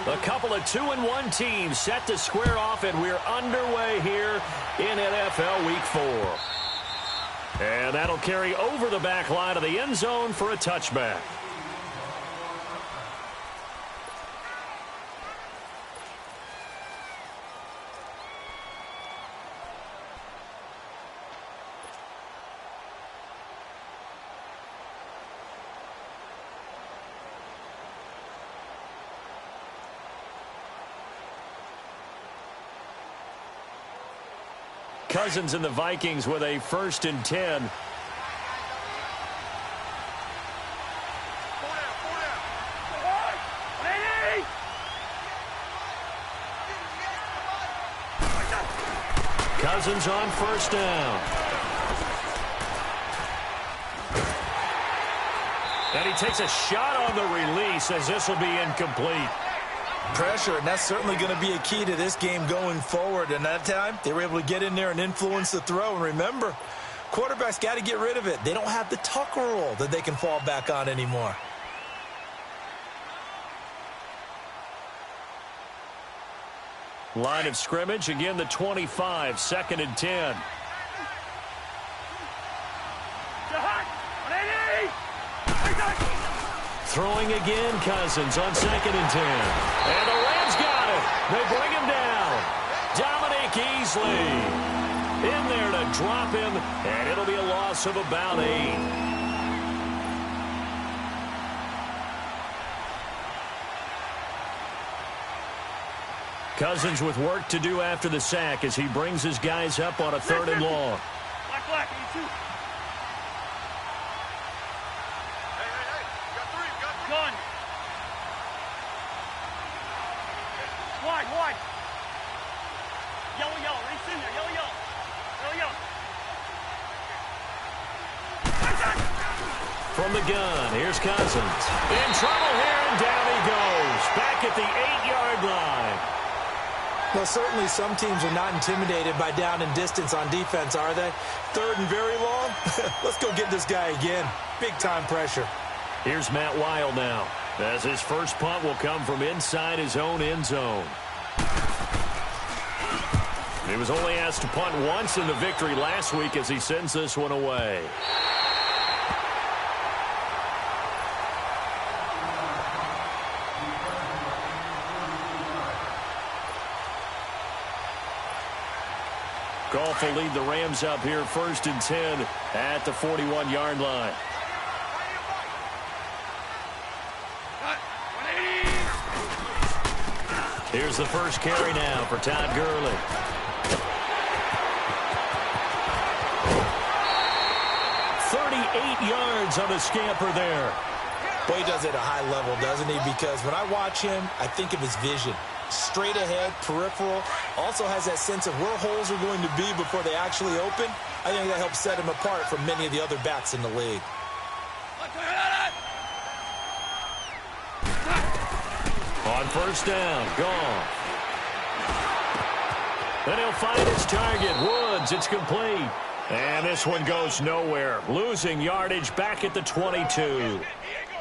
A couple of 2-1 teams set to square off, and we're underway here in NFL Week 4. And that'll carry over the back line of the end zone for a touchback. Cousins and the Vikings with a 1st and 10. Cousins on 1st down. And he takes a shot on the release as this will be incomplete. Pressure, and that's certainly going to be a key to this game going forward. And that time, they were able to get in there and influence the throw. And remember, quarterbacks got to get rid of it. They don't have the Tucker rule that they can fall back on anymore. Line of scrimmage, again the 25, 2nd and 10. Throwing again, Cousins on 2nd and 10. And the Rams got it. They bring him down. Dominic Easley in there to drop him, and it'll be a loss of about 8. Cousins with work to do after the sack as he brings his guys up on a 3rd and long. Black, you too. Wide. Yellow. Race in there. Yellow. From the gun, here's Cousins. In trouble here, and down he goes. Back at the 8-yard line. Well, certainly some teams are not intimidated by down and distance on defense, are they? 3rd and very long? Let's go get this guy again. Big-time pressure. Here's Matt Wild now, as his first punt will come from inside his own end zone. He was only asked to punt once in the victory last week as he sends this one away. Goff will lead the Rams up here 1st and 10 at the 41-yard line. Here's the first carry now for Todd Gurley. 38 yards on the scamper there. Boy, he does it at a high level, doesn't he? Because when I watch him, I think of his vision. Straight ahead, peripheral. Also has that sense of where holes are going to be before they actually open. I think that helps set him apart from many of the other backs in the league. On 1st down, Goff. Then he'll find his target, Woods. It's complete. And this one goes nowhere. Losing yardage back at the 22.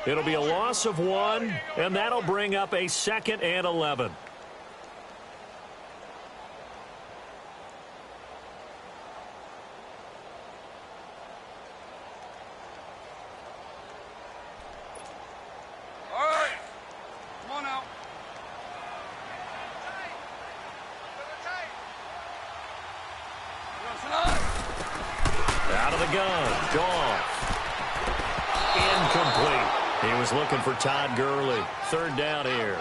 It'll be a loss of 1, and that'll bring up a 2nd and 11. Out of the gun, Goff. Incomplete. He was looking for Todd Gurley. 3rd down here.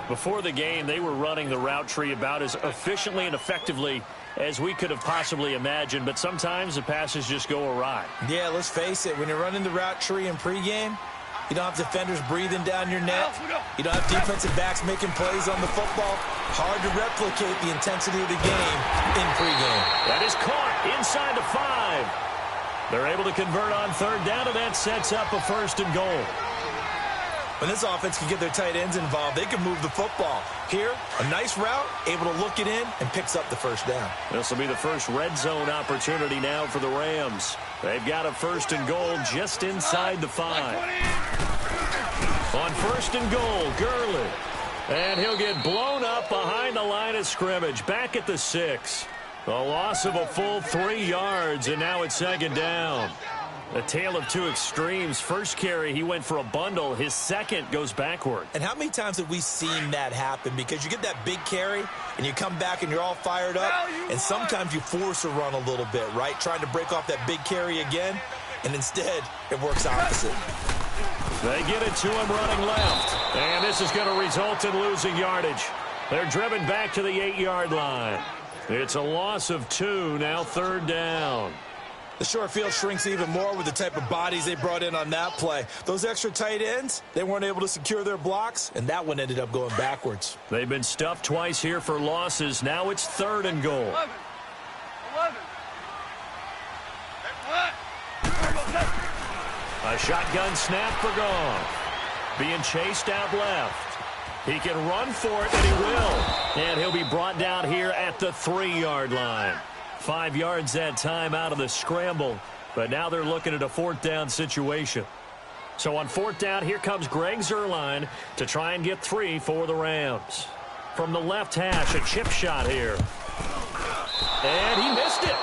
Before the game, they were running the route tree about as efficiently and effectively as we could have possibly imagined, but sometimes the passes just go awry. Yeah, let's face it. When you're running the route tree in pregame, you don't have defenders breathing down your neck. You don't have defensive backs making plays on the football. Hard to replicate the intensity of the game in pregame. That is caught inside the 5. They're able to convert on 3rd down, and that sets up a 1st and goal. When this offense can get their tight ends involved, they can move the football. Here, a nice route, able to look it in, and picks up the 1st down. This will be the first red zone opportunity now for the Rams. They've got a 1st and goal just inside the 5. On 1st and goal, Gurley. And he'll get blown up behind the line of scrimmage, back at the 6. A loss of a full 3 yards, and now it's second down. A tale of two extremes. First carry, he went for a bundle. His second goes backward. And how many times have we seen that happen? Because you get that big carry, and you come back and you're all fired up, and sometimes you force a run a little bit, right? Trying to break off that big carry again, and instead it works opposite. They get it to him running left. And this is going to result in losing yardage. They're driven back to the 8-yard line. It's a loss of 2, now third down. The short field shrinks even more with the type of bodies they brought in on that play. Those extra tight ends, they weren't able to secure their blocks, and that one ended up going backwards. They've been stuffed twice here for losses. Now it's 3rd and goal. 11. A shotgun snap for Goff. Being chased out left. He can run for it, and he will. And he'll be brought down here at the 3-yard line. 5 yards that time out of the scramble, but now they're looking at a 4th down situation. So on 4th down, here comes Greg Zuerlein to try and get 3 for the Rams. From the left hash, a chip shot here. And he missed it.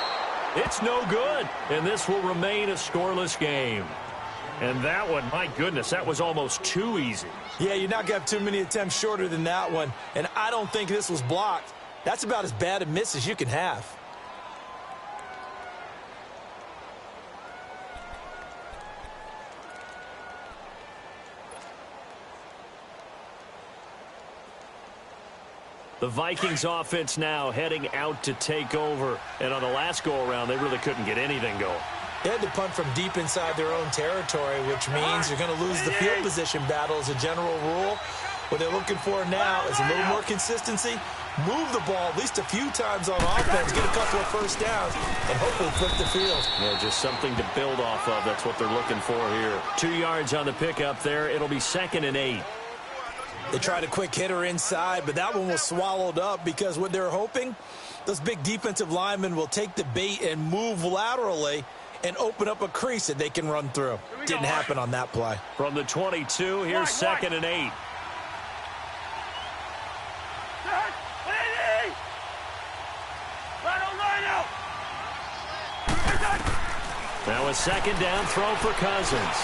It's no good, and this will remain a scoreless game. And that one, my goodness, that was almost too easy. Yeah, you're not going to have too many attempts shorter than that one, and I don't think this was blocked. That's about as bad a miss as you can have. The Vikings offense now heading out to take over. And on the last go-around, they really couldn't get anything going. They had to punt from deep inside their own territory, which means you're going to lose the field position battle as a general rule. What they're looking for now is a little more consistency, move the ball at least a few times on offense, get a couple of first downs, and hopefully flip the field. Yeah, just something to build off of. That's what they're looking for here. 2 yards on the pickup there. It'll be 2nd and 8. They tried a quick hitter inside, but that one was swallowed up because what they're hoping, those big defensive linemen will take the bait and move laterally and open up a crease that they can run through. Didn't happen on that play. From the 22, here's 2nd and 8. Now a 2nd down throw for Cousins.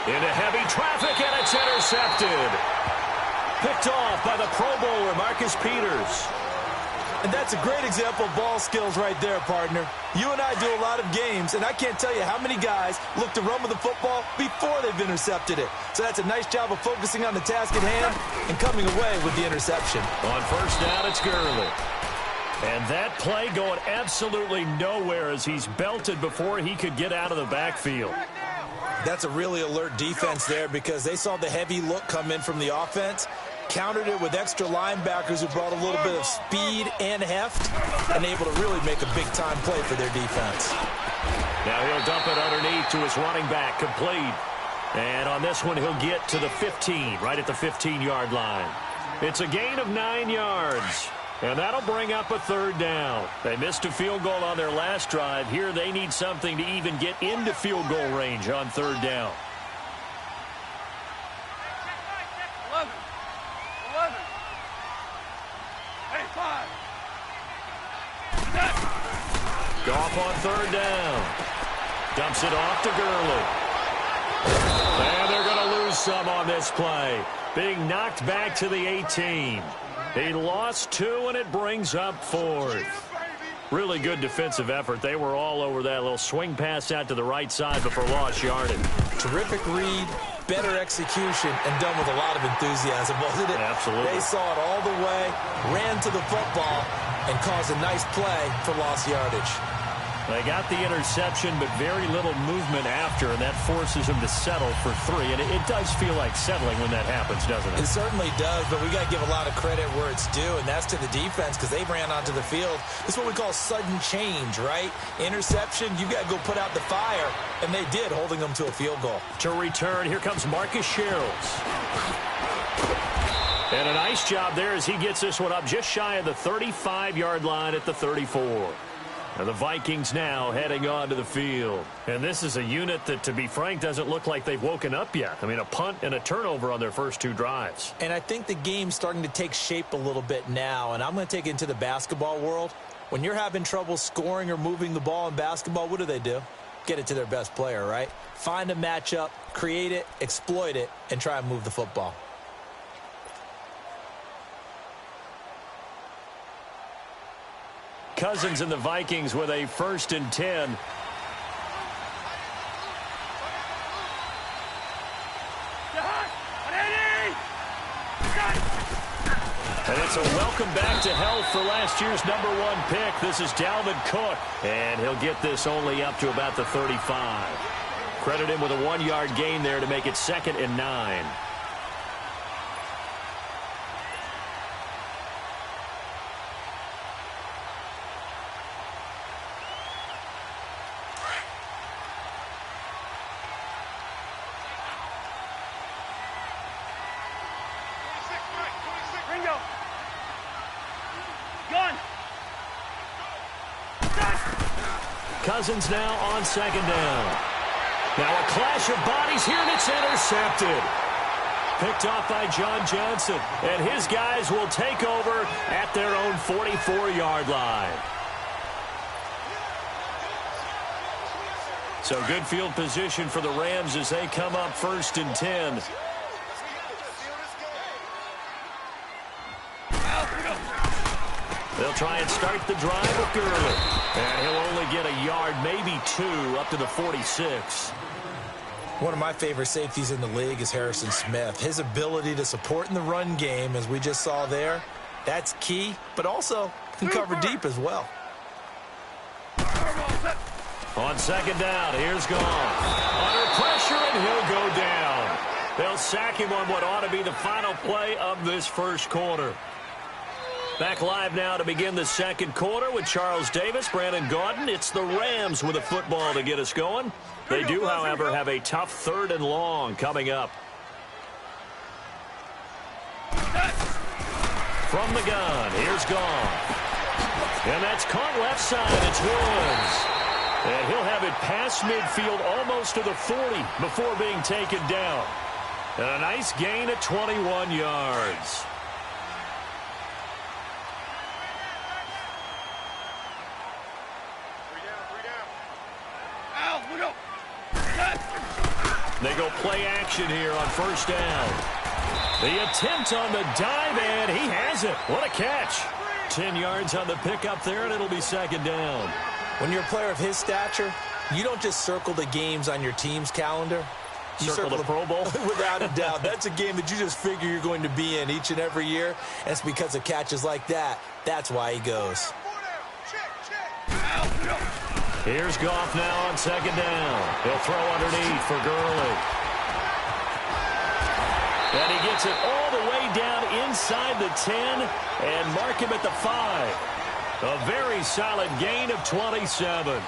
Into heavy traffic, and it's intercepted. Picked off by the Pro Bowler, Marcus Peters. And that's a great example of ball skills right there, partner. You and I do a lot of games, and I can't tell you how many guys look to run with the football before they've intercepted it. So that's a nice job of focusing on the task at hand and coming away with the interception. On 1st down, it's Gurley. And that play going absolutely nowhere as he's belted before he could get out of the backfield. That's a really alert defense there because they saw the heavy look come in from the offense, countered it with extra linebackers who brought a little bit of speed and heft, and able to really make a big-time play for their defense. Now he'll dump it underneath to his running back, complete. And on this one, he'll get to the 15, right at the 15-yard line. It's a gain of 9 yards. And that'll bring up a 3rd down. They missed a field goal on their last drive. Here they need something to even get into field goal range on 3rd down. 11. Hey, 5. Goff on 3rd down. Dumps it off to Gurley. And they're going to lose some on this play. Being knocked back to the 18. He lost 2, and it brings up 4th. Really good defensive effort. They were all over that little swing pass out to the right side before lost yardage. Terrific read, better execution, and done with a lot of enthusiasm, wasn't it? Absolutely. They saw it all the way, ran to the football, and caused a nice play for lost yardage. They got the interception, but very little movement after, and that forces them to settle for 3. And it does feel like settling when that happens, doesn't it? It certainly does, but we got to give a lot of credit where it's due, and that's to the defense because they ran onto the field. This is what we call sudden change, right? Interception, you got to go put out the fire, and they did, holding them to a field goal. To return, here comes Marcus Sherrills. And a nice job there as he gets this one up just shy of the 35-yard line at the 34. And the Vikings now heading onto the field. And this is a unit that, to be frank, doesn't look like they've woken up yet. I mean, a punt and a turnover on their first 2 drives. And I think the game's starting to take shape a little bit now. And I'm going to take it into the basketball world. When you're having trouble scoring or moving the ball in basketball, what do? Get it to their best player, right? Find a matchup, create it, exploit it, and try and move the football. Cousins and the Vikings with a 1st and 10. And it's a welcome back to health for last year's #1 pick. This is Dalvin Cook, and he'll get this only up to about the 35. Credit him with a 1-yard gain there to make it 2nd and 9. Cousins now on 2nd down. Now a clash of bodies here, and it's intercepted. Picked off by John Johnson, and his guys will take over at their own 44-yard line. So good field position for the Rams as they come up 1st and 10. They'll try and start the drive with Gurley. And he'll only get a yard, maybe 2, up to the 46. One of my favorite safeties in the league is Harrison Smith. His ability to support in the run game, as we just saw there, that's key, but also can cover deep as well. On 2nd down, here's Goff. Under pressure, and he'll go down. They'll sack him on what ought to be the final play of this first quarter. Back live now to begin the 2nd quarter with Charles Davis, Brandon Gaudin. It's the Rams with a football to get us going. They do, however, have a tough 3rd and long coming up. From the gun, here's Goff. And that's caught left side. It's Woods. And he'll have it past midfield almost to the 40 before being taken down. And a nice gain at 21 yards. They go play action here on 1st down. The attempt on the dive, and he has it. What a catch. 10 yards on the pickup there, and it'll be 2nd down. When you're a player of his stature, you don't just circle the games on your team's calendar. You circle the Pro Bowl? Without a doubt. That's a game that you just figure you're going to be in each and every year. And it's because of catches like that. That's why he goes. Here's Goff now on 2nd down. He'll throw underneath for Gurley. And he gets it all the way down inside the 10 and mark him at the 5. A very solid gain of 27.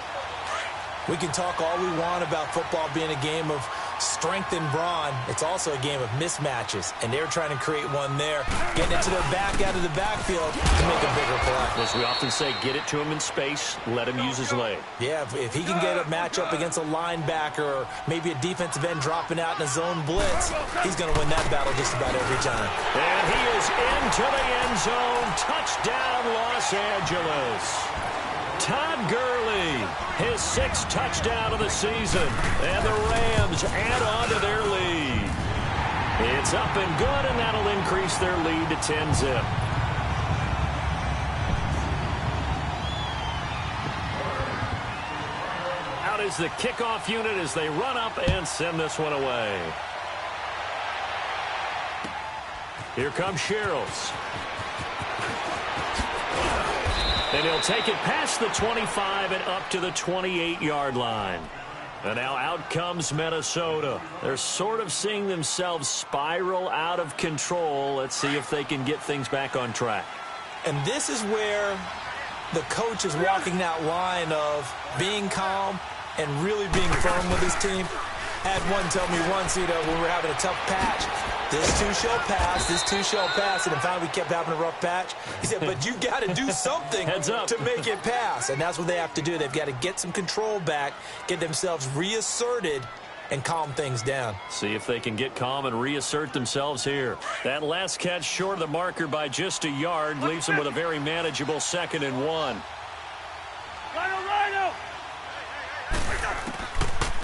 We can talk all we want about football being a game of strength and brawn. It's also a game of mismatches, and they're trying to create one there, getting it to their back out of the backfield to make a bigger play. As we often say, get it to him in space, let him use his leg. Yeah, if he can get a matchup against a linebacker or maybe a defensive end dropping out in a zone blitz, he's going to win that battle just about every time. And he is into the end zone. Touchdown, Los Angeles. Todd Gurley, his 6th touchdown of the season, and the Rams add on to their lead. It's up and good, and that'll increase their lead to 10-zip. Out is the kickoff unit as they run up and send this one away. Here comes Sherrills. And he'll take it past the 25 and up to the 28-yard line. And now out comes Minnesota. They're sort of seeing themselves spiral out of control. Let's see if they can get things back on track. And this is where the coach is walking that line of being calm and really being firm with his team. Had one tell me once, when we were having a tough patch, this too shall pass, this too shall pass, and then finally we kept having a rough patch. He said, but you got to do something to make it pass, and that's what they have to do. They've got to get some control back, get themselves reasserted, and calm things down. See if they can get calm and reassert themselves here. That last catch short of the marker by just a yard leaves them with a very manageable 2nd and 1.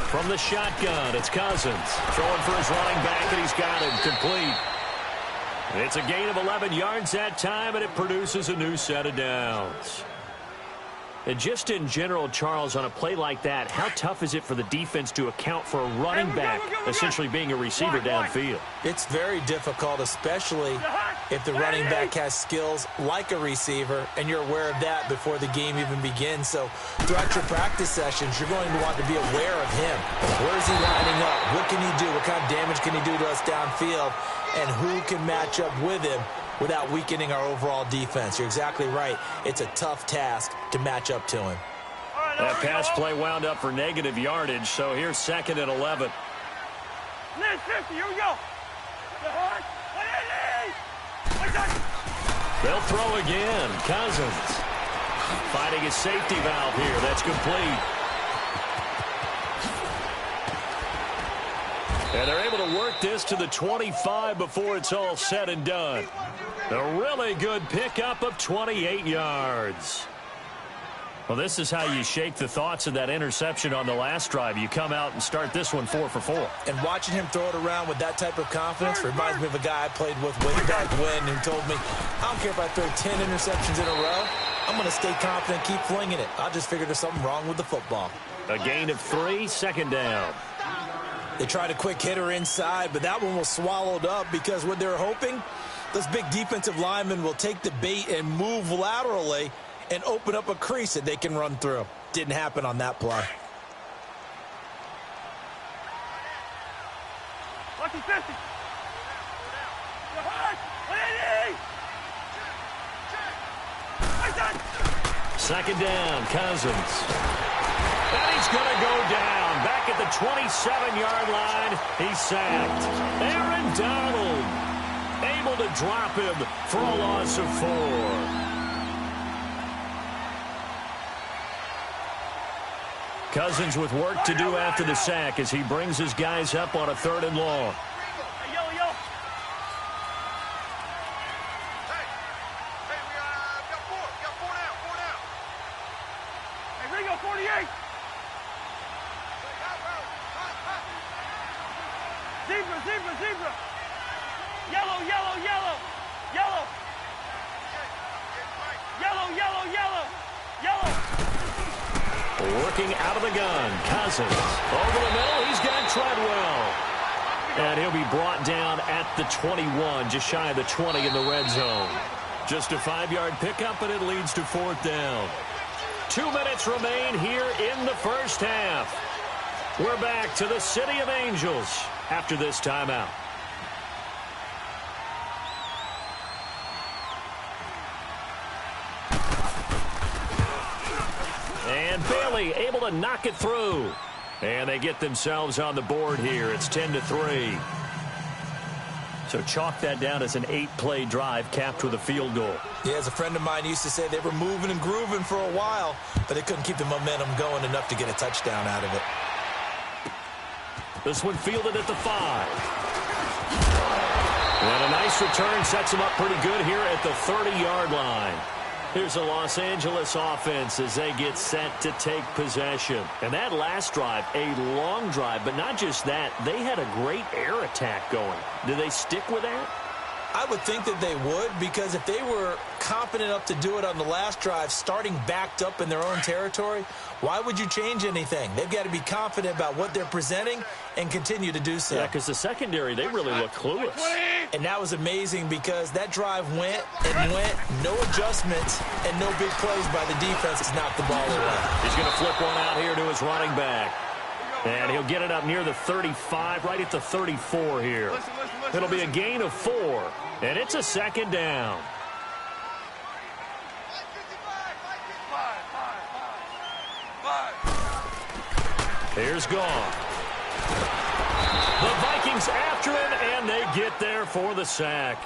From the shotgun, it's Cousins. Throwing for his running back, and he's got him complete. It's a gain of 11 yards that time, and it produces a new set of downs. And just in general, Charles, on a play like that, how tough is it for the defense to account for a running back essentially being a receiver downfield? It's very difficult, especially if the running back has skills like a receiver, and you're aware of that before the game even begins. So throughout your practice sessions, you're going to want to be aware of him. Where is he lining up? What can he do? What kind of damage can he do to us downfield? And who can match up with him without weakening our overall defense? You're exactly right. It's a tough task to match up to him. That pass play wound up for negative yardage, so here's 2nd and 11. Here we go. They'll throw again. Cousins finding his safety valve here. That's complete. And they're able to work this to the 25 before it's all said and done. A really good pickup of 28 yards. Well, this is how you shake the thoughts of that interception on the last drive. You come out and start this one 4 for 4. And watching him throw it around with that type of confidence reminds me of a guy I played with way back when who told me, I don't care if I throw 10 interceptions in a row. I'm going to stay confident, keep flinging it. I just figured there's something wrong with the football. A gain of 3, 2nd down. They tried a quick hitter inside, but that one was swallowed up because what they're hoping, those big defensive linemen will take the bait and move laterally and open up a crease that they can run through. Didn't happen on that play. Lucky 50. 2nd down, Cousins. And he's going to go down. Back at the 27-yard line, he's sacked. Aaron Donald able to drop him for a loss of 4. Cousins with work to do after the sack as he brings his guys up on a 3rd and long. Hey, yo. Hey, we got 4 down. Hey, Ringo, 48. Zebra. Yellow. Working out of the gun. Cousins over the middle. He's got Treadwell. And he'll be brought down at the 21, just shy of the 20 in the red zone. Just a 5-yard pickup, and it leads to 4th down. 2 minutes remain here in the first half. We're back to the City of Angels after this timeout. And Bailey able to knock it through. And they get themselves on the board here. It's 10-3. So chalk that down as an 8-play drive capped with a field goal. Yeah, as a friend of mine used to say, they were moving and grooving for a while, but they couldn't keep the momentum going enough to get a touchdown out of it. This one fielded at the 5. And a nice return sets them up pretty good here at the 30-yard line. Here's the Los Angeles offense as they get set to take possession. And that last drive, a long drive, but not just that, they had a great air attack going. Do they stick with that? I would think that they would, because if they were confident enough to do it on the last drive, starting backed up in their own territory, why would you change anything? They've got to be confident about what they're presenting and continue to do so. Yeah, because the secondary, they really look clueless. And that was amazing because that drive went and went, no adjustments and no big plays by the defense to knock the ball away. He's going to flip one out here to his running back. And he'll get it up near the 35, right at the 34 here. It'll be a gain of 4, and it's a 2nd down. Here's Goff. get there for the sack.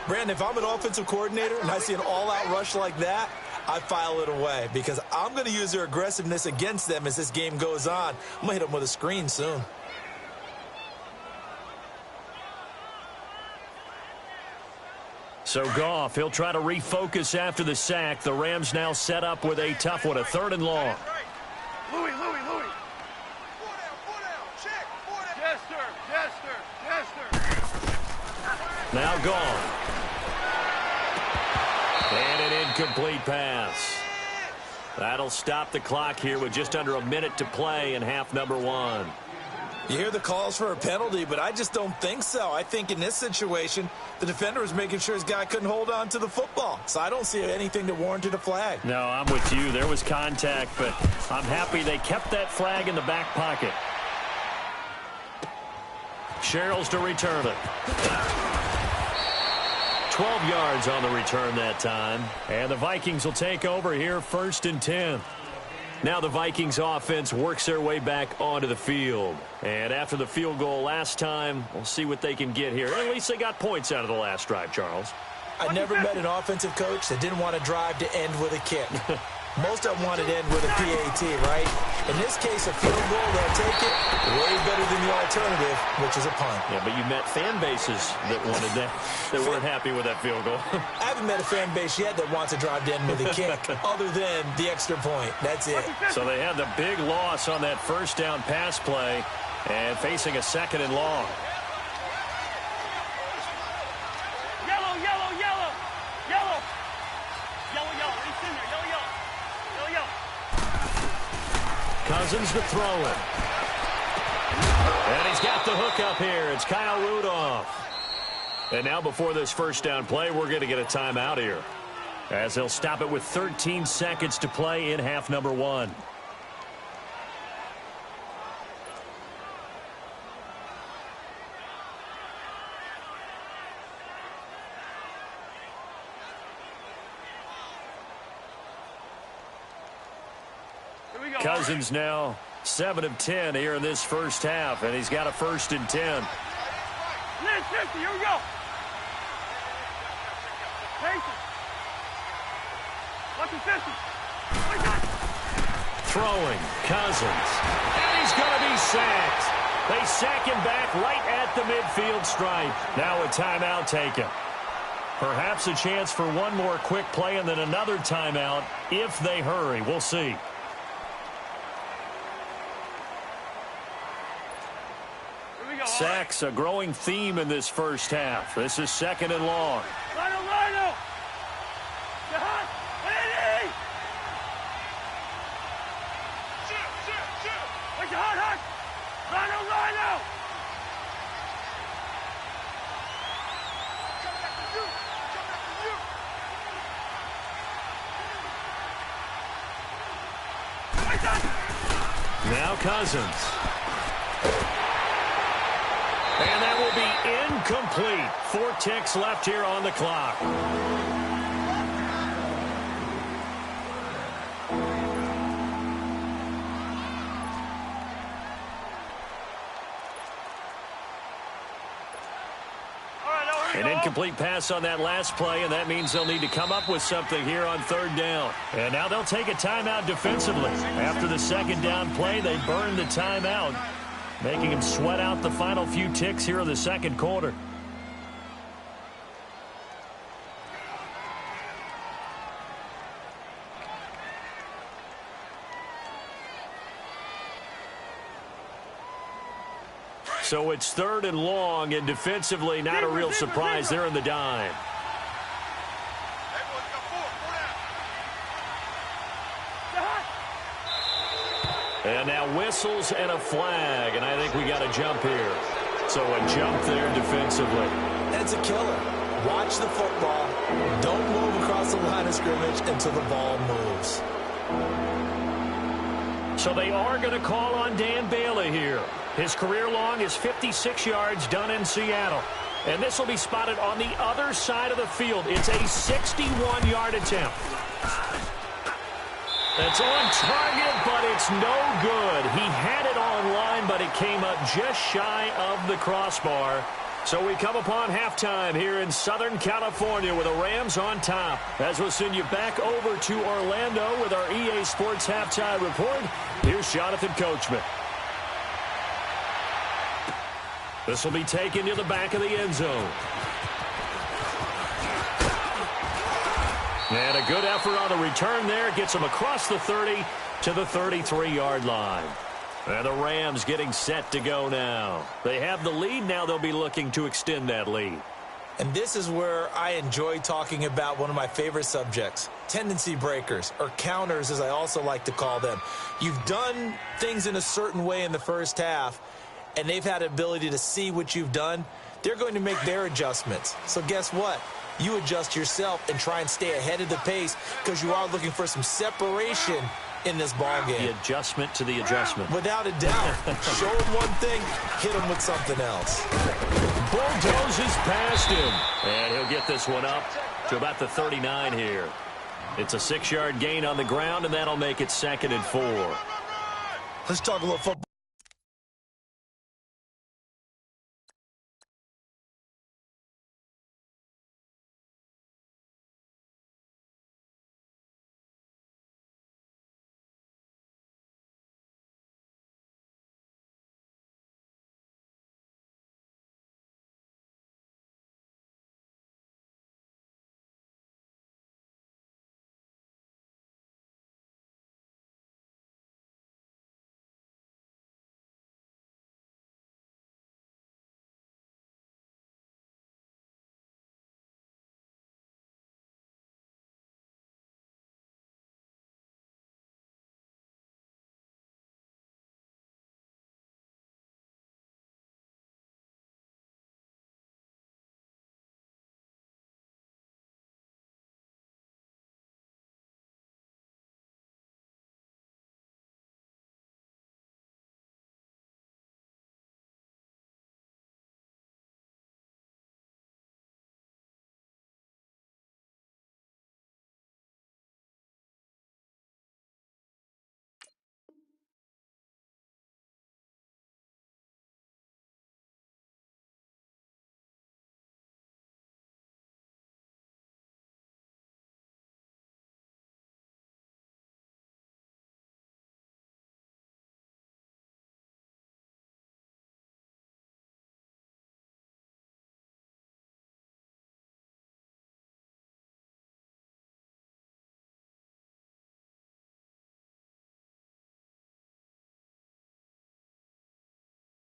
Brandon, if I'm an offensive coordinator and I see an all-out rush like that, I file it away because I'm going to use their aggressiveness against them as this game goes on. I'm going to hit them with a screen soon. So Goff, he'll try to refocus after the sack. The Rams now set up with a tough one, a 3rd and long. Louis. Yes, sir. Yes, sir. Yes, sir. Now Goff. And an incomplete pass. That'll stop the clock here with just under a minute to play in half number 1. You hear the calls for a penalty, but I just don't think so. I think in this situation, the defender was making sure his guy couldn't hold on to the football. So I don't see anything that warranted a flag. No, I'm with you. There was contact, but I'm happy they kept that flag in the back pocket. Sherrills to return it. 12 yards on the return that time. And the Vikings will take over here 1st and 10. Now the Vikings offense works their way back onto the field. And after the field goal last time, we'll see what they can get here. At least they got points out of the last drive, Charles. I never met an offensive coach that didn't want to drive to end with a kick. Most of them wanted to end with a PAT, right? In this case, a field goal, they'll take it way better than the alternative, which is a punt. Yeah, but you met fan bases that wanted that, that weren't happy with that field goal. I haven't met a fan base yet that wants to drive to end with a kick, other than the extra point. That's it. So they had the big loss on that 1st down pass play and facing a 2nd and long. Yellow. He's in there. Yellow. Cousins to throw it. And he's got the hook up here. It's Kyle Rudolph. And now before this 1st down play, we're going to get a timeout here, as they'll stop it with 13 seconds to play in half number 1. Cousins now 7 of 10 here in this 1st half, and he's got a 1st and 10. Here we go. Patience. Watch his distance. Throwing, Cousins, and he's going to be sacked. They sack him back right at the midfield stripe. Now a timeout taken. Perhaps a chance for one more quick play and then another timeout if they hurry. We'll see. Sacks, a growing theme in this 1st half. This is 2nd and long. Lino. Jahan, Eddie. Wait, Jahan. Lino. Now Cousins. And that will be incomplete. 4 ticks left here on the clock. An incomplete pass on that last play, and that means they'll need to come up with something here on 3rd down. And now they'll take a timeout defensively. After the 2nd down play, they burned the timeout, making him sweat out the final few ticks here in the 2nd quarter. So it's 3rd and long, and defensively not a real surprise. They're in the dime. And now whistles and a flag, and I think we got a jump here. So a jump there defensively. That's a killer. Watch the football. Don't move across the line of scrimmage until the ball moves. So they are going to call on Dan Bailey here. His career long is 56 yards done in Seattle. And this will be spotted on the other side of the field. It's a 61-yard attempt. That's on target, but it's no good. He had it on line, but it came up just shy of the crossbar. So we come upon halftime here in Southern California with the Rams on top. As we'll send you back over to Orlando with our EA Sports Halftime Report, here's Jonathan Coachman. This will be taken to the back of the end zone. And a good effort on the return there. Gets him across the 30 to the 33-yard line. And the Rams getting set to go now. They have the lead. Now they'll be looking to extend that lead. And this is where I enjoy talking about one of my favorite subjects, tendency breakers, or counters as I also like to call them. You've done things in a certain way in the first half, and they've had the ability to see what you've done. They're going to make their adjustments. So guess what? You adjust yourself and try and stay ahead of the pace because you are looking for some separation in this ball game. The adjustment to the adjustment. Without a doubt. Show him one thing, hit him with something else. Bulldozes past him. And he'll get this one up to about the 39 here. It's a 6-yard gain on the ground, and that'll make it 2nd and 4. Let's talk a little football.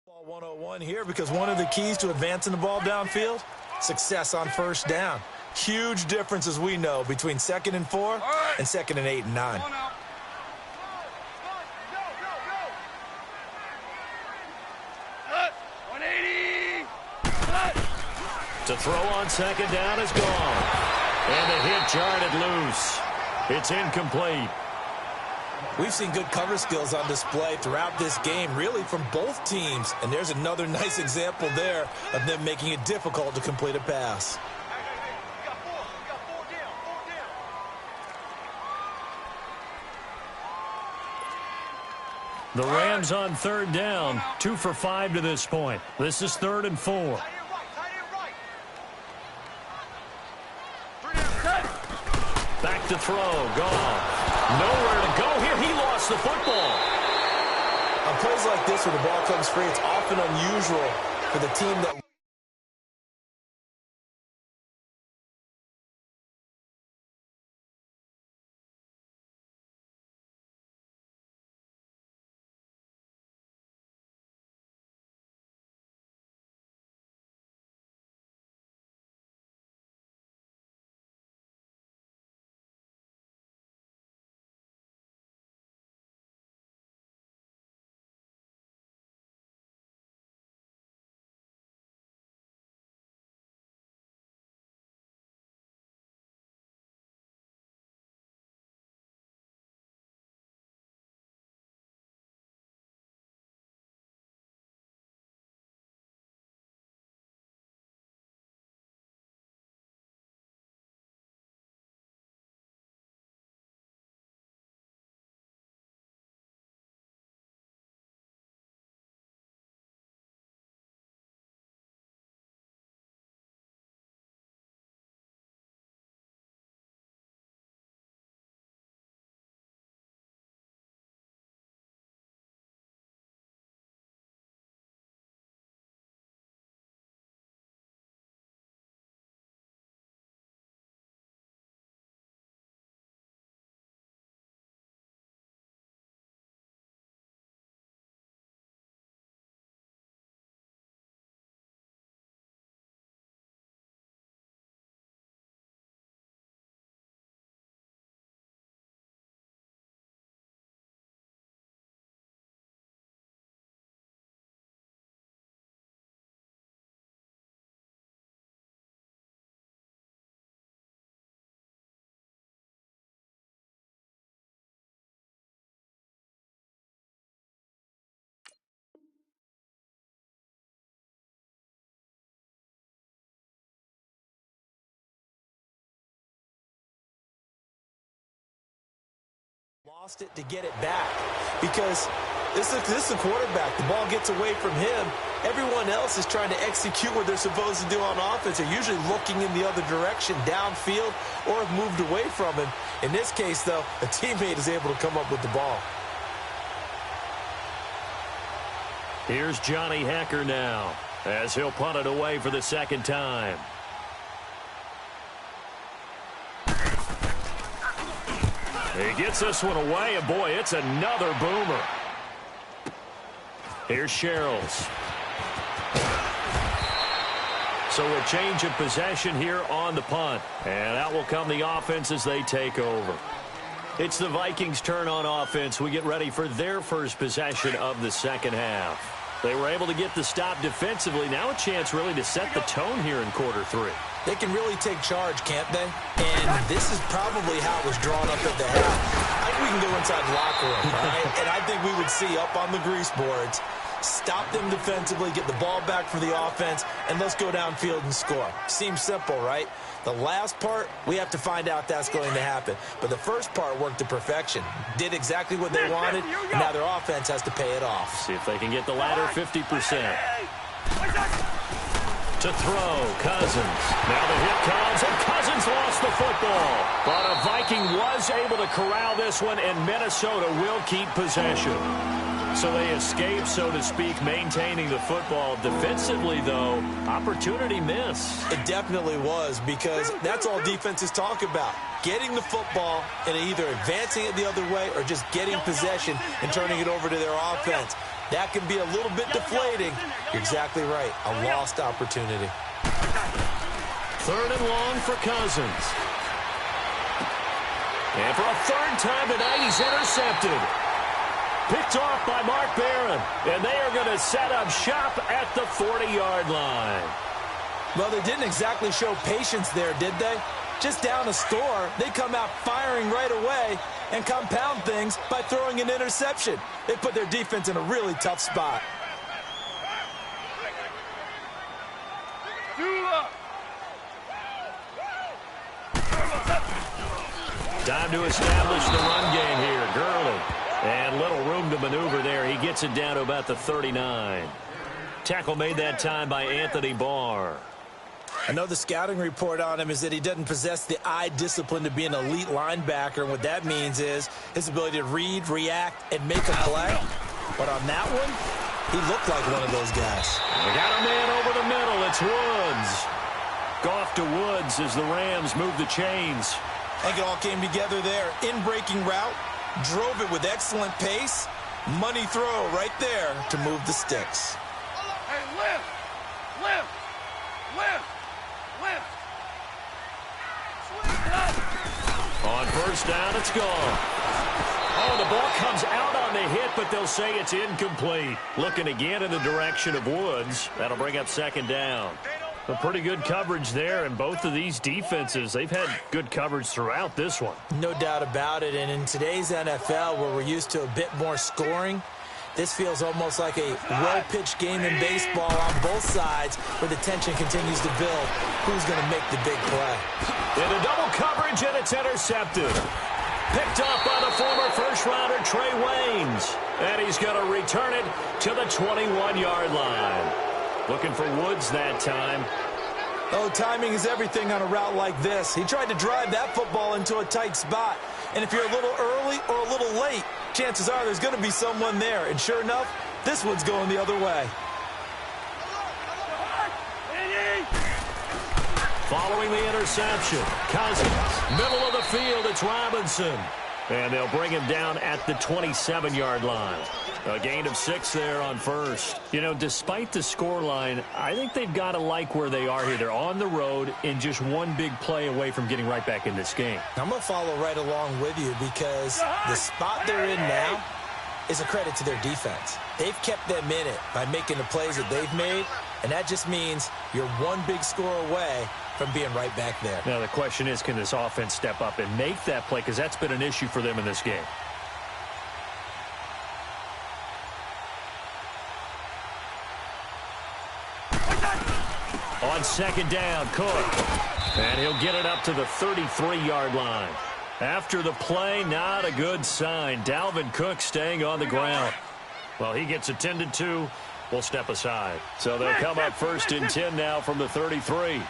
Ball 101 here because one of the keys to advancing the ball downfield, success on first down. Huge difference, as we know, between 2nd and 4 and 2nd and 8 and 9. To throw on 2nd down is gone. And the hit jarred it loose. It's incomplete. We've seen good cover skills on display throughout this game, really from both teams. And there's another nice example there of them making it difficult to complete a pass. The Rams on 3rd down, 2 for 5 to this point. This is 3rd and 4. Back to throw, gone. Nowhere to go here. He lost the football. On plays like this where the ball comes free, it's often unusual for the team that Lost it to get it back because this is a quarterback. The ball gets away from him. Everyone else is trying to execute what they're supposed to do on offense. They're usually looking in the other direction, downfield, or have moved away from him. In this case, though, a teammate is able to come up with the ball. Here's Johnny Hecker now as he'll punt it away for the second time. He gets this one away, and boy, it's another boomer. Here's Sherrills. So a change of possession here on the punt, and out will come the offense as they take over. It's the Vikings' turn on offense. We get ready for their first possession of the second half. They were able to get the stop defensively. Now a chance really to set the tone here in quarter three. They can really take charge, can't they? And this is probably how it was drawn up at the half. I think we can go inside the locker room, right? And I think we would see up on the grease boards, stop them defensively, get the ball back for the offense, and let's go downfield and score. Seems simple, right? The last part, we have to find out that's going to happen. But the first part worked to perfection. Did exactly what they wanted, and now their offense has to pay it off. See if they can get the latter 50%. To throw, Cousins. Now the hit comes, and Cousins lost the football. But a Viking was able to corral this one, and Minnesota will keep possession. So they escape, so to speak, maintaining the football. Defensively, though, opportunity miss. It definitely was, because that's all defenses talk about. Getting the football and either advancing it the other way or just getting possession and turning it over to their offense. That can be a little bit deflating. You're exactly right. A lost opportunity. Third and long for Cousins. And for a third time tonight, he's intercepted. Picked off by Mark Barron. And they are going to set up shop at the 40-yard line. Well, they didn't exactly show patience there, did they? Just down a score, they come out firing right away and compound things by throwing an interception. They put their defense in a really tough spot. Time to establish the run game here. Gurley. And little room to maneuver there. He gets it down to about the 39. Tackle made that time by Anthony Barr. I know the scouting report on him is that he doesn't possess the eye discipline to be an elite linebacker. And what that means is his ability to read, react, and make a play. But on that one, he looked like one of those guys. They got a man over the middle. It's Woods. Goff to Woods as the Rams move the chains. I think it all came together there. In-breaking route, drove it with excellent pace. Money throw right there to move the sticks. Hey, lift! Lift! Lift! Lift! On first down, it's gone. Oh, the ball comes out on the hit, but they'll say it's incomplete. Looking again in the direction of Woods. That'll bring up second down. A pretty good coverage there, and both of these defenses, they've had good coverage throughout this one. No doubt about it, and in today's NFL, where we're used to a bit more scoring, this feels almost like a well-pitched game in baseball on both sides where the tension continues to build. Who's going to make the big play? In a double coverage, and it's intercepted. Picked up by the former first-rounder Trey Waynes. And he's going to return it to the 21-yard line. Looking for Woods that time. Oh, timing is everything on a route like this. He tried to drive that football into a tight spot. And if you're a little early or a little late, chances are there's going to be someone there. And sure enough, this one's going the other way. Following the interception, Cousins. Middle of the field, it's Robinson. And they'll bring him down at the 27-yard line. A gain of 6 there on first. You know, despite the scoreline, I think they've got to like where they are here. They're on the road and just one big play away from getting right back in this game. I'm going to follow right along with you because the spot they're in now is a credit to their defense. They've kept them in it by making the plays that they've made, and that just means you're one big score away from being right back there. Now, the question is, can this offense step up and make that play? Because that's been an issue for them in this game. On second down, Cook. And he'll get it up to the 33-yard line. After the play, not a good sign. Dalvin Cook staying on the ground. Well, he gets attended to. We'll step aside. So they'll come up 1st and 10 now from the 33.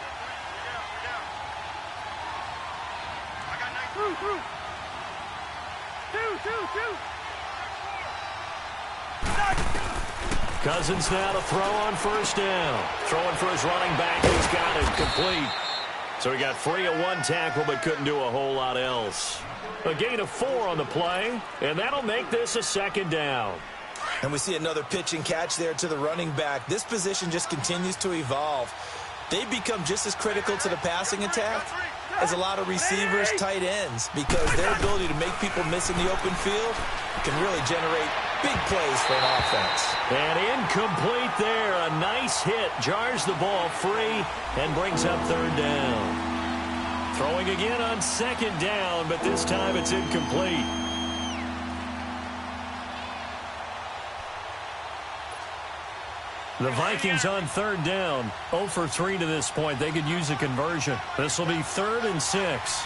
Cousins now to throw on 1st down. Throwing for his running back. He's got it complete. So he got free of 1 tackle but couldn't do a whole lot else. A gain of 4 on the play, and that'll make this a 2nd down. And we see another pitch and catch there to the running back. This position just continues to evolve. They become just as critical to the passing attack as a lot of receivers, tight ends, because their ability to make people miss in the open field can really generate big plays for an offense. And incomplete there. A nice hit. Jars the ball free and brings up 3rd down. Throwing again on 2nd down, but this time it's incomplete. The Vikings on 3rd down. 0 for 3 to this point. They could use a conversion. This will be 3rd and 6.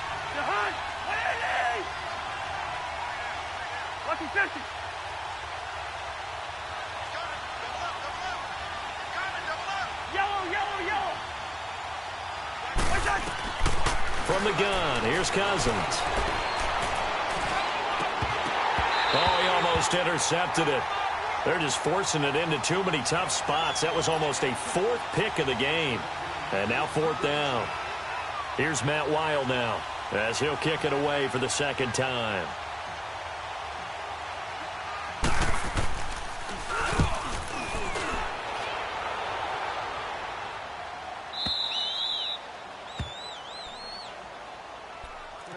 From the gun, here's Cousins. Oh, he almost intercepted it. They're just forcing it into too many tough spots. That was almost a 4th pick of the game. And now 4th down. Here's Matt Wild now as he'll kick it away for the 2nd time.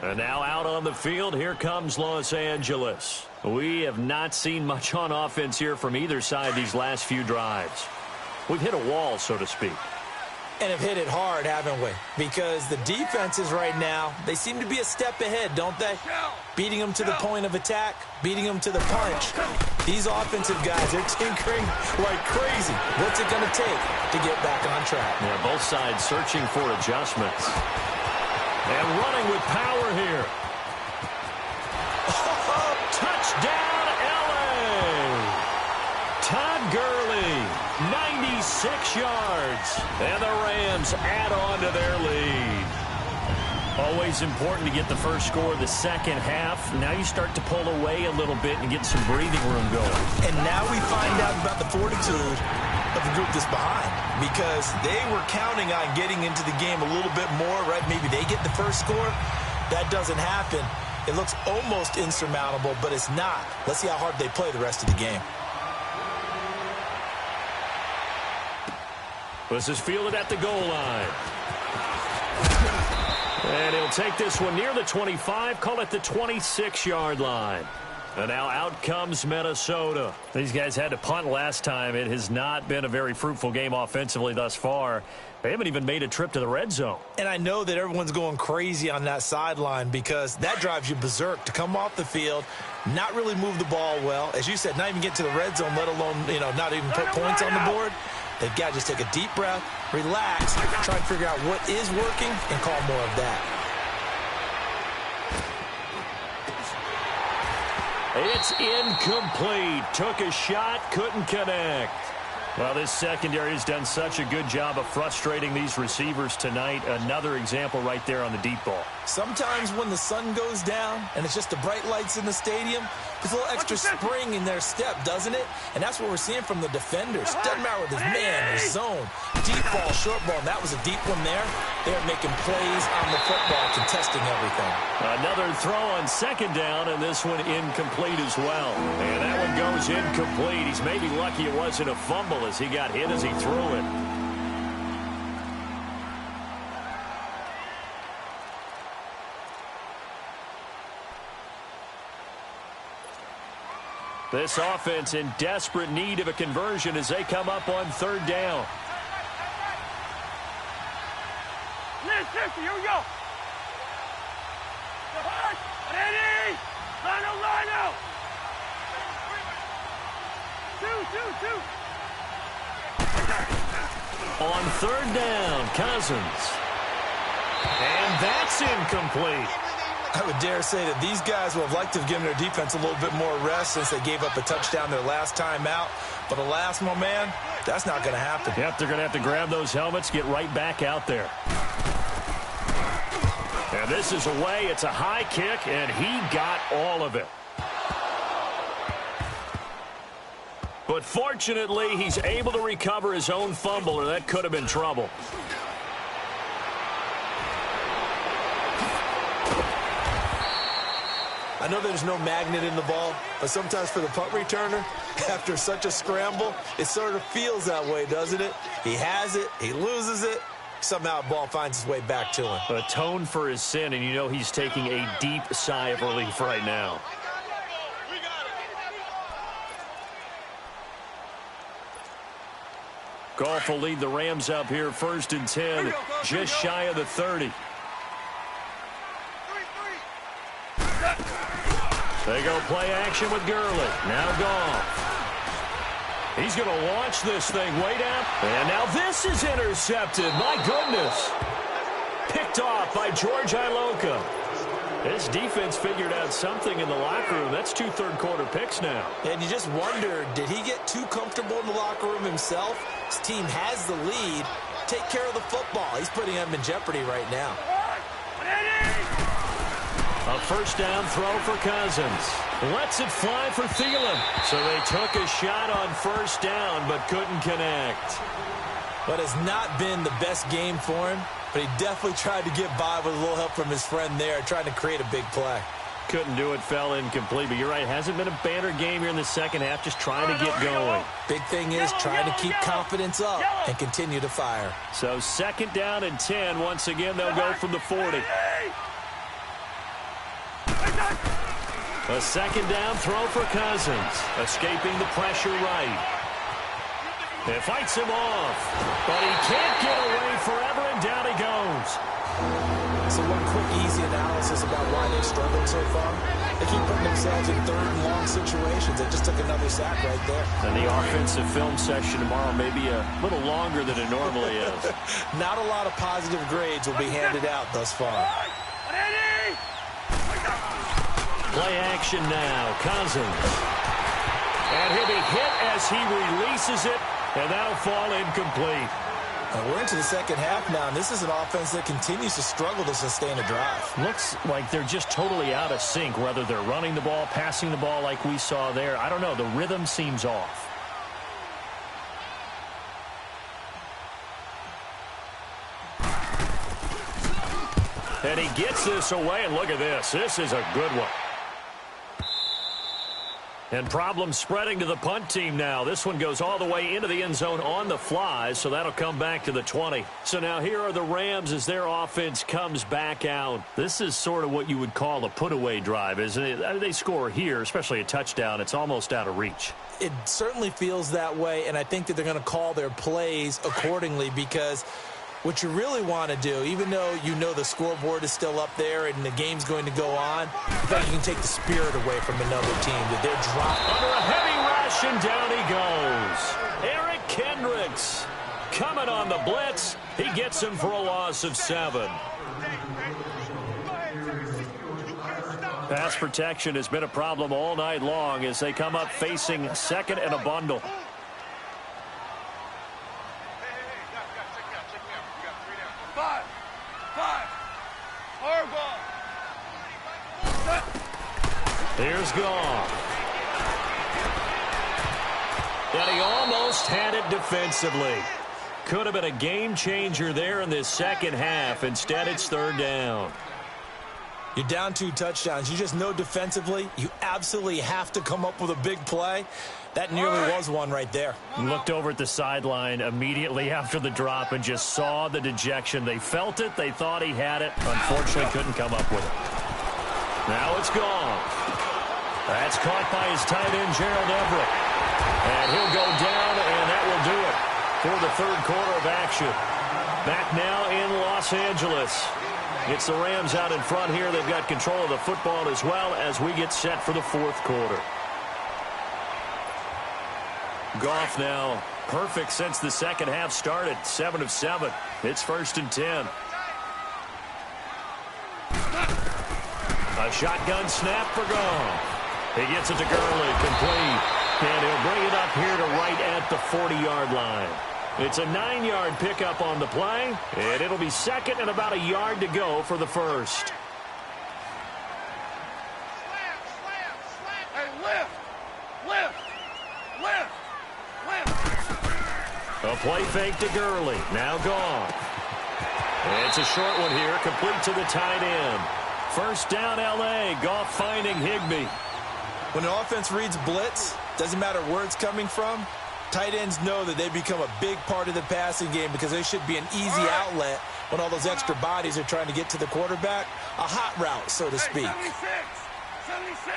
And now out on the field, here comes Los Angeles. We have not seen much on offense here from either side these last few drives. We've hit a wall, so to speak. And have hit it hard, haven't we? Because the defenses right now, they seem to be a step ahead, don't they? Beating them to the point of attack, beating them to the punch. These offensive guys, they're tinkering like crazy. What's it going to take to get back on track? Yeah, both sides searching for adjustments. And running with power here. Oh, touchdown, L.A. Todd Gurley, 96 yards. And the Rams add on to their lead. Always important to get the first score of the 2nd half. Now you start to pull away a little bit and get some breathing room going. And now we find out about the fortitude of the group that's behind, because they were counting on getting into the game a little bit more, right? Maybe they get the first score. That doesn't happen. It looks almost insurmountable, but it's not. Let's see how hard they play the rest of the game. This is fielded at the goal line. And he'll take this one near the 25, call it the 26-yard line. And now out comes Minnesota. These guys had to punt last time. It has not been a very fruitful game offensively thus far. They haven't even made a trip to the red zone. And I know that everyone's going crazy on that sideline, because that drives you berserk to come off the field, not really move the ball well. As you said, not even get to the red zone, let alone, not even put points on the board. They've got to just take a deep breath, relax, try and figure out what is working, and call more of that. It's incomplete. Took a shot, couldn't connect. Well, this secondary has done such a good job of frustrating these receivers tonight. Another example right there on the deep ball. Sometimes when the sun goes down and it's just the bright lights in the stadium, there's a little extra spring in their step, doesn't it? And that's what we're seeing from the defenders. Doesn't matter whether it's man or zone. Deep ball, short ball, and that was a deep one there. They're making plays on the football, contesting everything. Another throw on 2nd down, and this one incomplete as well. And that one goes incomplete. He's maybe lucky it wasn't a fumble as he got hit as he threw it. This offense in desperate need of a conversion as they come up on 3rd down. Here we go. Ready? Line out. 2. On 3rd down, Cousins. And that's incomplete. I would dare say that these guys would have liked to have given their defense a little bit more rest since they gave up a touchdown their last time out. But alas, my man, that's not going to happen. Yep, they're going to have to grab those helmets, get right back out there. And this is away. It's a high kick, and he got all of it. But fortunately, he's able to recover his own fumble, or that could have been trouble. I know there's no magnet in the ball, but sometimes for the punt returner, after such a scramble, it sort of feels that way, doesn't it? He has it, he loses it, somehow the ball finds its way back to him. Atone for his sin, and you know he's taking a deep sigh of relief right now. Goff will lead the Rams up here 1st and 10, just shy of the 30. They go play action with Gurley. Now Goff. He's going to launch this thing way down. And now this is intercepted. My goodness. Picked off by George Iloka. This defense figured out something in the locker room. That's 2 third-quarter picks now. And you just wonder, did he get too comfortable in the locker room himself? His team has the lead. Take care of the football. He's putting them in jeopardy right now. A first down throw for Cousins. Lets it fly for Thielen. So they took a shot on first down but couldn't connect. But it's not been the best game for him, but he definitely tried to get by with a little help from his friend there, trying to create a big play. Couldn't do it, fell incomplete. But you're right, hasn't been a banner game here in the second half, just trying to get going. Big thing is trying to keep confidence up and continue to fire. So 2nd down and 10. Once again, they'll go from the 40. A 2nd down throw for Cousins. Escaping the pressure right. It fights him off. But he can't get away forever, and down he goes. So one quick, easy analysis about why they've struggled so far. They keep putting themselves in 3rd and long situations. They just took another sack right there. And the offensive film session tomorrow may be a little longer than it normally is. Not a lot of positive grades will be handed out thus far. Play action now. Cousins. And he'll be hit as he releases it, and that'll fall incomplete. We're into the second half now, and this is an offense that continues to struggle to sustain a drive. Looks like they're just totally out of sync, whether they're running the ball, passing the ball like we saw there. I don't know. The rhythm seems off. And he gets this away, and look at this. This is a good one. And problems spreading to the punt team now. This one goes all the way into the end zone on the fly, so that'll come back to the 20. So now here are the Rams as their offense comes back out. This is sort of what you would call a put-away drive, isn't it? I mean, they score here, especially a touchdown. It's almost out of reach. It certainly feels that way, and I think that they're going to call their plays accordingly, because what you really want to do, even though you know the scoreboard is still up there and the game's going to go on, I think you can take the spirit away from another team. That they're dropped under a heavy rush, and down he goes. Eric Kendricks coming on the blitz. He gets him for a loss of 7. Pass protection has been a problem all night long as they come up facing 2nd and a bundle. Here's Goff. And he almost had it defensively. Could have been a game changer there in this second half. Instead, it's 3rd down. You're down 2 touchdowns. You just know defensively you absolutely have to come up with a big play. That nearly was one right there. Looked over at the sideline immediately after the drop and just saw the dejection. They felt it. They thought he had it. Unfortunately, couldn't come up with it. Now it's gone. That's caught by his tight end, Gerald Everett. And he'll go down, and that will do it for the 3rd quarter of action. Back now in Los Angeles. It's the Rams out in front here. They've got control of the football as well as we get set for the 4th quarter. Goff now perfect since the second half started. 7 of 7. It's 1st and 10. A shotgun snap for Goff. He gets it to Gurley, complete. And he'll bring it up here to right at the 40-yard line. It's a 9-yard pickup on the play, and it'll be second and about a yard to go for the first. Hey, lift! A play fake to Gurley. Now Goff. It's a short one here, complete to the tight end. First down, L.A. Goff finding Higbee. When an offense reads blitz, doesn't matter where it's coming from, tight ends know that they become a big part of the passing game because they should be an easy outlet when all those extra bodies are trying to get to the quarterback. A hot route, so to speak. 76!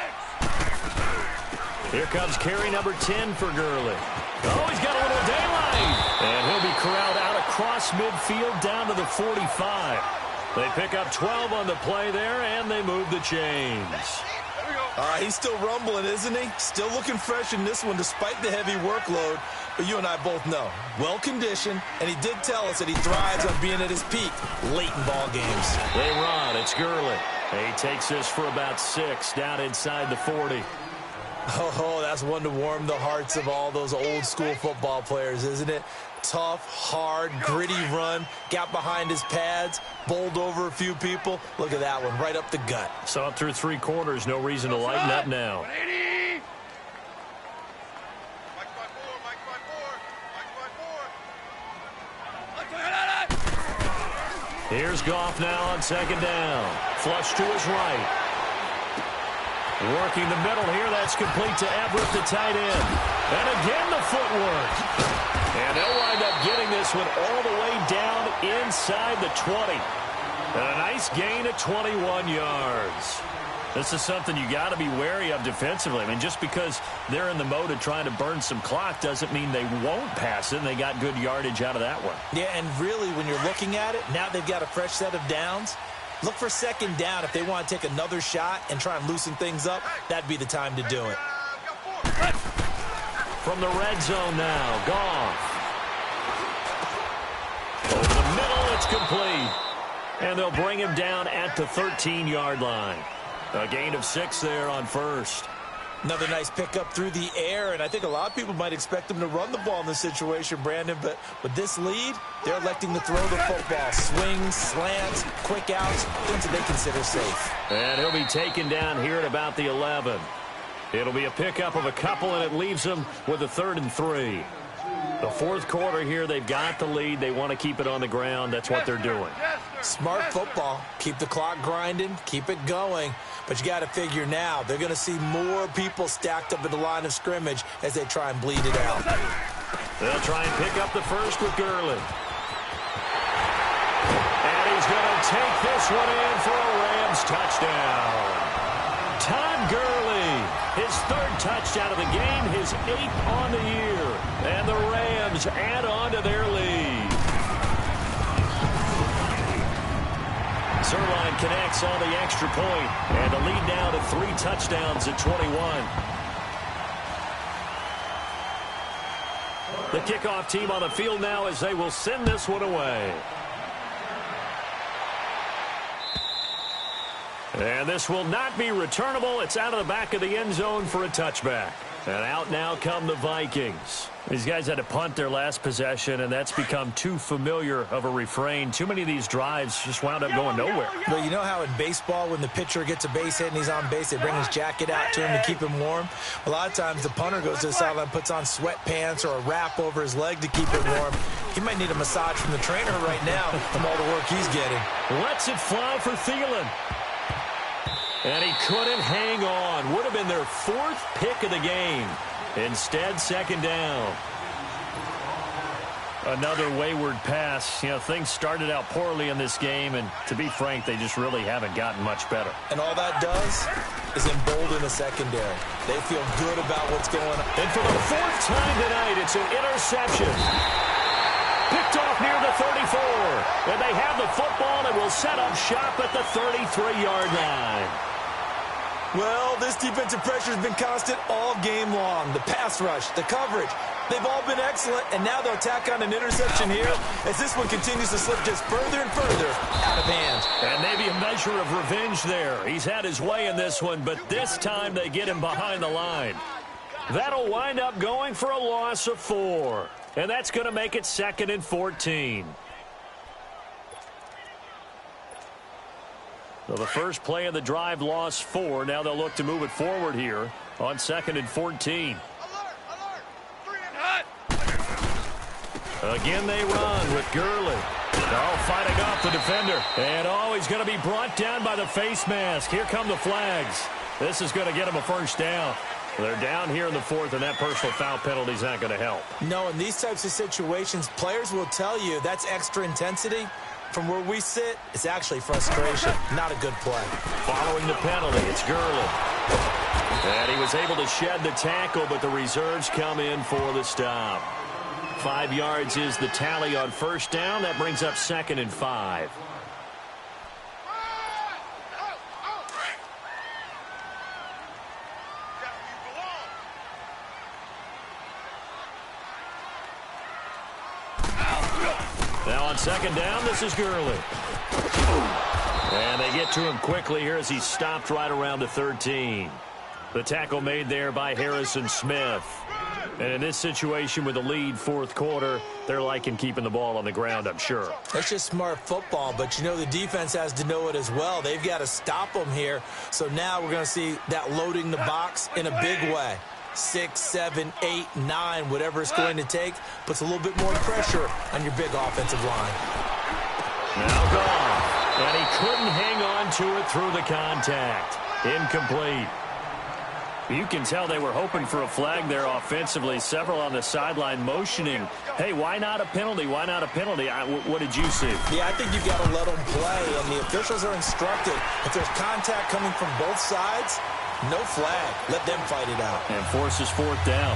Here comes carry number 10 for Gurley. Oh, he's got a little daylight. And he'll be corralled out across midfield down to the 45. They pick up 12 on the play there, and they move the chains. He's still rumbling, isn't he? Still looking fresh in this one despite the heavy workload. But you and I both know, well-conditioned, and he did tell us that he thrives on being at his peak late in ball games. They run. It's Gurley. He takes this for about 6 down inside the 40. Oh, that's one to warm the hearts of all those old-school football players, isn't it? Tough, hard, gritty run, got behind his pads, bowled over a few people. Look at that one, right up the gut. Saw it through 3 quarters. No reason to lighten up now. 80! Here's Goff now on second down. Flush to his right. Working the middle here. That's complete to Everett, the tight end. And again the footwork. And they'll wind up getting this one all the way down inside the 20. And a nice gain of 21 yards. This is something you got to be wary of defensively. I mean, just because they're in the mode of trying to burn some clock doesn't mean they won't pass it. And they got good yardage out of that one. Yeah, and really, when you're looking at it, now they've got a fresh set of downs. Look for second down. If they want to take another shot and try and loosen things up, that'd be the time to do it. From the red zone now, Goff. Over the middle, it's complete. And they'll bring him down at the 13-yard line. A gain of 6 there on first. Another nice pickup through the air, and I think a lot of people might expect them to run the ball in this situation, Brandon, but with this lead, they're electing to throw the football. Swings, slants, quick outs, things that they consider safe. And he'll be taken down here at about the 11. It'll be a pickup of a couple, and it leaves them with a 3rd and 3. The fourth quarter here, they've got the lead. They want to keep it on the ground. That's what they're doing. Smart football. Keep the clock grinding. Keep it going. But you got to figure now, they're going to see more people stacked up at the line of scrimmage as they try and bleed it out. They'll try and pick up the first with Gurley. And he's going to take this one in for a Rams touchdown. Todd Gurley, his 3rd touchdown of the game, his 8th on the year. And the Rams add on to their lead. Zerline connects on the extra point, and the lead now to 3 touchdowns at 21. The kickoff team on the field now as they will send this one away. And this will not be returnable. It's out of the back of the end zone for a touchback. And out now come the Vikings. These guys had to punt their last possession, and that's become too familiar of a refrain. Too many of these drives just wound up going nowhere. Well, you know how in baseball, when the pitcher gets a base hit and he's on base, they bring his jacket out to him to keep him warm? A lot of times the punter goes to the sideline, puts on sweatpants or a wrap over his leg to keep it warm. He might need a massage from the trainer right now from all the work he's getting. Lets it fly for Thielen. And he couldn't hang on. Would have been their 4th pick of the game. Instead, 2nd down. Another wayward pass. You know, things started out poorly in this game, and to be frank, they just really haven't gotten much better. And all that does is embolden the secondary. They feel good about what's going on. And for the 4th time tonight, it's an interception. Picked off near the 34. And they have the football and will set up shop at the 33-yard line. Well, this defensive pressure has been constant all game long. The pass rush, the coverage, They've all been excellent, and now they'll tack on an interception here as this one continues to slip just further and further out of hand. And maybe a measure of revenge there. He's had his way in this one, but this time they get him behind the line. That'll wind up going for a loss of 4. And that's going to make it 2nd and 14. So the first play of the drive lost 4. Now they'll look to move it forward here on 2nd and 14. Again they run with Gurley. Fighting off the defender. And he's going to be brought down by the face mask. Here come the flags. This is going to get him a first down. They're down here in the 4th, and that personal foul penalty is not going to help. No, in these types of situations, players will tell you that's extra intensity. From where we sit, it's actually frustration. Not a good play. Following the penalty, it's Gurley. And he was able to shed the tackle, but the reserves come in for the stop. 5 yards is the tally on first down. That brings up 2nd and 5. Now on 2nd down, this is Gurley. And they get to him quickly here as he's stopped right around the 13. The tackle made there by Harrison Smith. And in this situation with the lead 4th quarter, they're liking keeping the ball on the ground, I'm sure. That's just smart football, but you know the defense has to know it as well. They've got to stop them here. So now we're going to see that loading the box in a big way. 6, 7, 8, 9, whatever it's going to take, puts a little bit more pressure on your big offensive line. Now gone. And he couldn't hang on to it through the contact. Incomplete. You can tell they were hoping for a flag there offensively. Several on the sideline motioning, hey, why not a penalty? Why not a penalty? What did you see? Yeah, I think you've got to let them play, and the officials are instructed. If there's contact coming from both sides, no flag. Let them fight it out. And forces 4th down.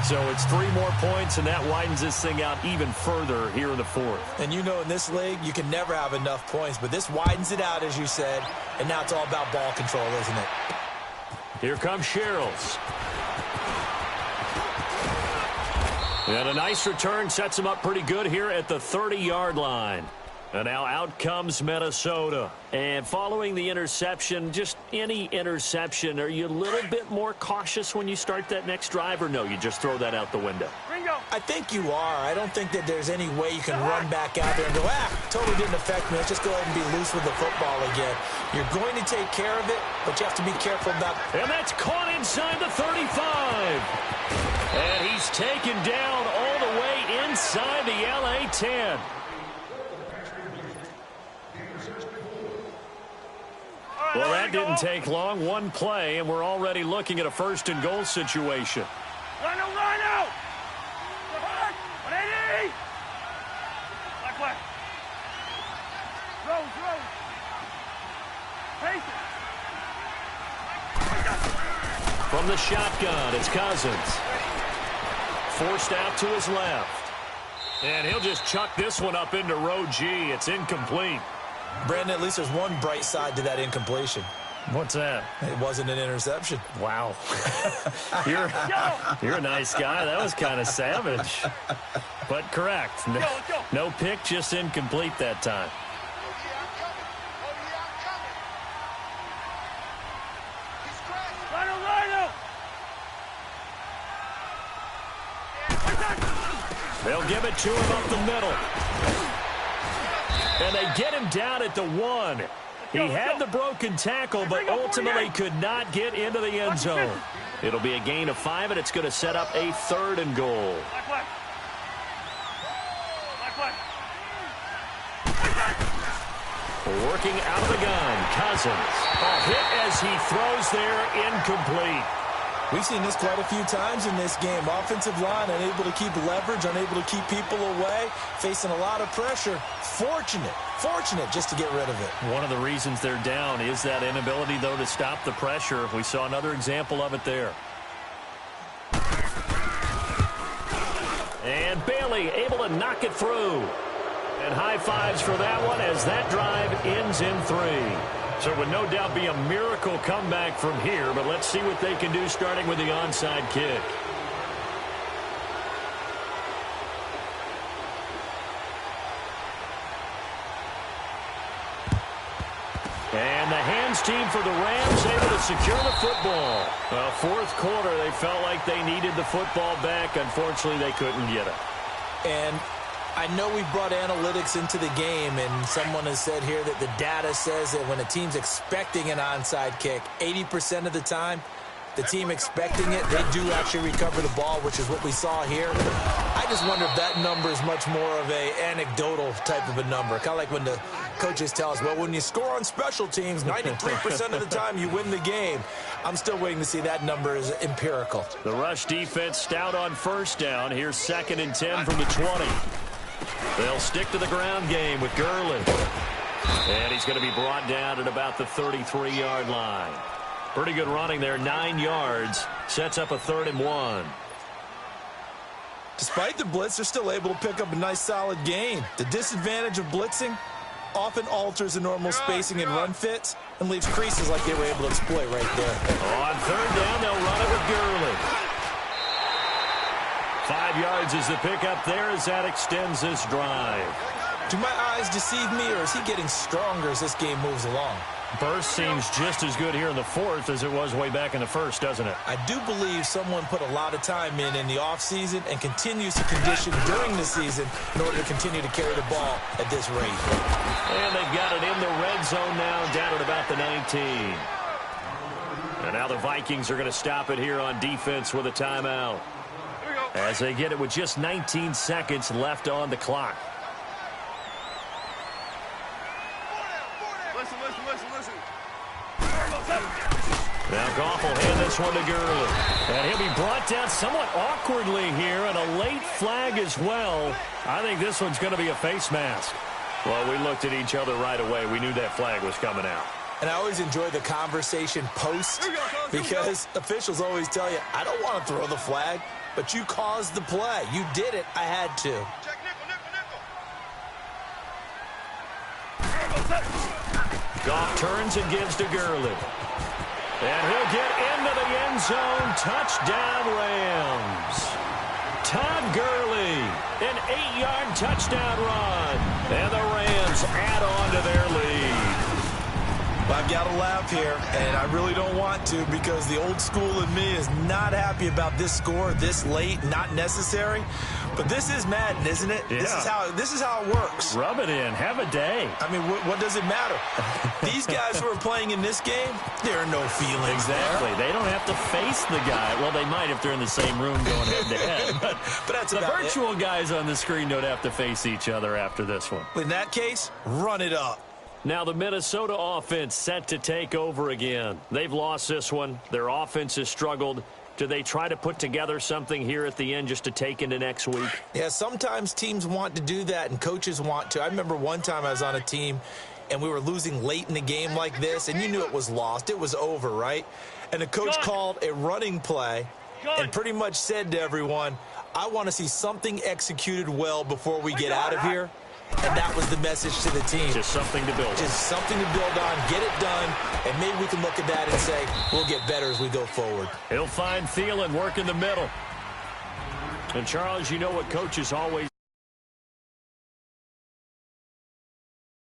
So it's 3 more points, and that widens this thing out even further here in the 4th. And you know in this league, you can never have enough points, but this widens it out, as you said, and now it's all about ball control, isn't it? Here comes Sherrills. And a nice return sets him up pretty good here at the 30-yard line. And now out comes Minnesota. And following the interception, just any interception, are you a little bit more cautious when you start that next drive, or no, you just throw that out the window? I think you are. I don't think that there's any way you can run back out there and go, totally didn't affect me. Let's just go ahead and be loose with the football again. You're going to take care of it, but you have to be careful about it. And that's caught inside the 35. And he's taken down all the way inside the LA 10. Well, that didn't take long. One play, and we're already looking at a 1st and goal situation. Rhino! 180! Black way. Rose. Pace it. From the shotgun, it's Cousins. Forced out to his left. And he'll just chuck this one up into row G. It's incomplete. Brandon, at least there's one bright side to that incompletion. What's that? It wasn't an interception. Wow. You're a nice guy. That was kind of savage. But correct. No pick, just incomplete that time. They'll give it to him up the middle. And they get him down at the 1. He had the broken tackle, but ultimately could not get into the end zone. It'll be a gain of 5, and it's going to set up a 3rd and goal. Working out of the gun, Cousins. A hit as he throws there, incomplete. We've seen this quite a few times in this game. Offensive line unable to keep leverage, unable to keep people away, facing a lot of pressure. Fortunate just to get rid of it. One of the reasons they're down is that inability, though, to stop the pressure. We saw another example of it there. And Bailey able to knock it through. And high fives for that one as that drive ends in 3. So it would no doubt be a miracle comeback from here, but let's see what they can do starting with the onside kick. team for the Rams able to secure the football. Fourth quarter, they felt like they needed the football back. Unfortunately, they couldn't get it. And I know we brought analytics into the game, and someone has said here that the data says that when a team's expecting an onside kick, 80% of the time, the team expecting it, they do actually recover the ball, which is what we saw here. I just wonder if that number is much more of a anecdotal type of a number. Kind of like when the coaches tell us, well, when you score on special teams, 93% of the time you win the game. I'm still waiting to see that number is empirical. The rush defense stout on first down. Here's 2nd and 10 from the 20. They'll stick to the ground game with Gurley. And he's going to be brought down at about the 33-yard line. Pretty good running there, 9 yards. Sets up a 3rd and 1. Despite the blitz, they're still able to pick up a nice, solid gain. The disadvantage of blitzing often alters the normal spacing and run fits and leaves creases like they were able to exploit right there. On 3rd down, they'll run it with Gurley. 5 yards is the pickup there as that extends this drive. Do my eyes deceive me, or is he getting stronger as this game moves along? Burst seems just as good here in the 4th as it was way back in the 1st, doesn't it? I do believe someone put a lot of time in the offseason and continues to condition during the season in order to continue to carry the ball at this rate. And they've got it in the red zone now, down at about the 19. And now the Vikings are going to stop it here on defense with a timeout, as they get it with just 19 seconds left on the clock. Listen. Now Goff will hand this one to Gurley. And he'll be brought down somewhat awkwardly here, and a late flag as well. I think this one's going to be a face mask. Well, we looked at each other right away. We knew that flag was coming out. And I always enjoy the conversation post, because officials always tell you, I don't want to throw the flag, but you caused the play. You did it. I had to. Goff turns and gives to Gurley. And he'll get into the end zone. Touchdown, Rams. Todd Gurley, an 8-yard touchdown run. And the Rams add on to their lead. I've got to laugh here, and I really don't want to, because the old school in me is not happy about this score this late, not necessary. But this is Madden, isn't it? Yeah. This is how it works. Rub it in. Have a day. I mean, what does it matter? These guys who are playing in this game, there are no feelings. Exactly. There. They don't have to face the guy. Well, they might if they're in the same room going head-to-head. But that's the about virtual guys on the screen don't have to face each other after this one. In that case, run it up. Now the Minnesota offense set to take over again. They've lost this one. Their offense has struggled. Do they try to put together something here at the end just to take into next week? Yeah, sometimes teams want to do that and coaches want to. I remember one time I was on a team and we were losing late in the game like this, and you knew it was lost. It was over, right? And the coach called a running play and pretty much said to everyone, I want to see something executed well before we get out of here. And that was the message to the team. Just something to build on. Just something to build on, get it done, and maybe we can look at that and say, we'll get better as we go forward. He'll find Thielen, work in the middle. And, Charles, you know what coaches always